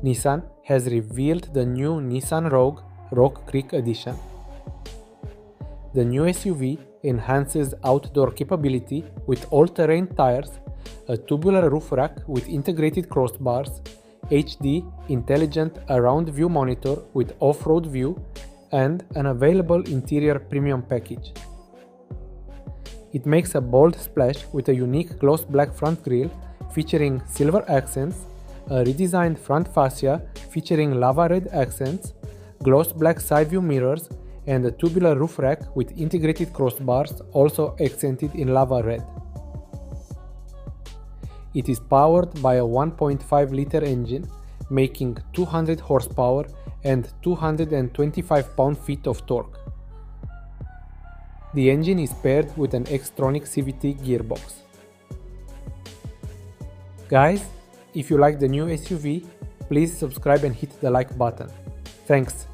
Nissan has revealed the new Nissan Rogue Rock Creek edition. The new SUV enhances outdoor capability with all-terrain tires, a tubular roof rack with integrated crossbars, HD intelligent around view monitor with off-road view, and an available interior premium package. It makes a bold splash with a unique gloss black front grille featuring silver accents, a redesigned front fascia featuring lava red accents, gloss black side view mirrors, and a tubular roof rack with integrated crossbars also accented in lava red. It is powered by a 1.5-liter engine, making 200 horsepower and 225 pound-feet of torque. The engine is paired with an X-tronic CVT gearbox. Guys, if you like the new SUV, please subscribe and hit the like button. Thanks.